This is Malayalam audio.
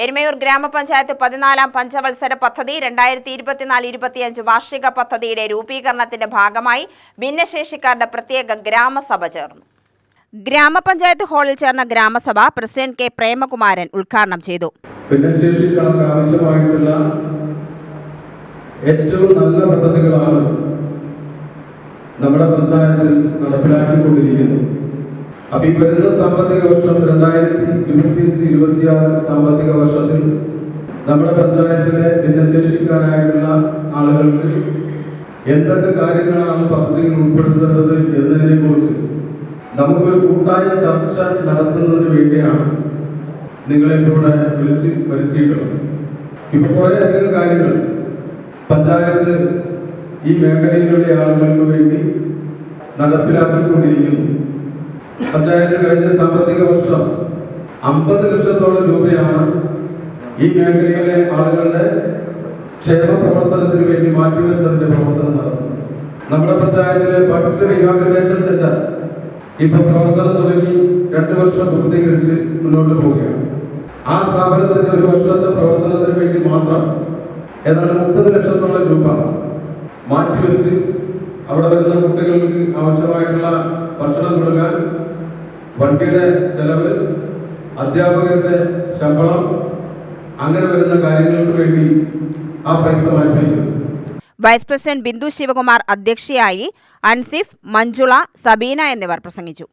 എരുമയൂർ ഗ്രാമപഞ്ചായത്ത് 14ാം പഞ്ചവത്സര പദ്ധതി 2024-25 വാർഷിക പദ്ധതിയുടെ രൂപീകരണത്തിന്റെ ഭാഗമായി ഭിന്നശേഷിക്കാരുടെ പ്രത്യേക ഗ്രാമസഭ ചേർന്നു. ഗ്രാമപഞ്ചായത്ത് ഹാളിൽ ചേർന്ന ഗ്രാമസഭ പ്രസിഡന്റ് കെ പ്രേമകുമാരൻ ഉദ്ഘാടനം ചെയ്തു. ഭിന്നശേഷിക്കാർക്ക് ആവശ്യമായിട്ടുള്ള ഏറ്റവും നല്ല പദ്ധതികളാണ് നമ്മുടെ പഞ്ചായത്തിൽ നടപ്പിലാക്കിക്കൊണ്ടിരിക്കുന്നത്. അപ്പോൾ ഈ വരുന്ന സാമ്പത്തിക വർഷം 2025-26 സാമ്പത്തിക വർഷത്തിൽ നമ്മുടെ പഞ്ചായത്തിലെ ഭിന്നശേഷിക്കാരായിട്ടുള്ള ആളുകൾക്ക് എന്തൊക്കെ കാര്യങ്ങളാണ് പദ്ധതിയിൽ ഉൾപ്പെടുത്തേണ്ടത് എന്നതിനെ കുറിച്ച് നമുക്കൊരു കൂട്ടായ ചർച്ച നടത്തുന്നതിന് വേണ്ടിയാണ് നിങ്ങളെ ഇവിടെ വിളിച്ച് വരുത്തിയിട്ടുള്ളത്. ഇപ്പോൾ കുറേയധികം കാര്യങ്ങൾ പഞ്ചായത്ത് ഈ മേഖലയിലുള്ള ആളുകൾക്ക് വേണ്ടി നടപ്പിലാക്കിക്കൊണ്ടിരിക്കുന്നു. പഞ്ചായത്ത് കഴിഞ്ഞ സാമ്പത്തിക വർഷം 50 ലക്ഷത്തോളം രൂപയാണ് ഈ മേഖലയിലെ ആളുകളുടെ ക്ഷേമ പ്രവർത്തനത്തിന് വേണ്ടി മാറ്റിവെച്ചതിന്റെ പ്രവർത്തനം നടത്തുന്നത്. നമ്മുടെ പഞ്ചായത്തിലെ ബഡ്സ് റീഹാബിലിറ്റേഷൻ സെന്റർ ഇപ്പൊ പ്രവർത്തനം തുടങ്ങി 2 വർഷം പൂർത്തീകരിച്ച് മുന്നോട്ട് പോവുകയാണ്. ആ സ്ഥാപനത്തിന്റെ 1 വർഷത്തെ പ്രവർത്തനത്തിന് വേണ്ടി മാത്രം ഏതാണ്ട് 30 ലക്ഷത്തോളം രൂപ മാറ്റിവെച്ച് അവിടെ വരുന്ന കുട്ടികൾക്ക് ആവശ്യമായിട്ടുള്ള ഭക്ഷണം കൊടുക്കാൻ, വണ്ടിയുടെ ചെലവ്, അധ്യാപകരുടെ ശമ്പളം, അങ്ങനെ വരുന്ന കാര്യങ്ങൾക്ക് വേണ്ടി ആ പൈസ മാറ്റിവെക്കും. വൈസ് പ്രസിഡന്റ് ബിന്ദു ശിവകുമാർ അധ്യക്ഷയായി. അൻസിഫ്, മഞ്ജുള, സബീന എന്നിവർ പ്രസംഗിച്ചു.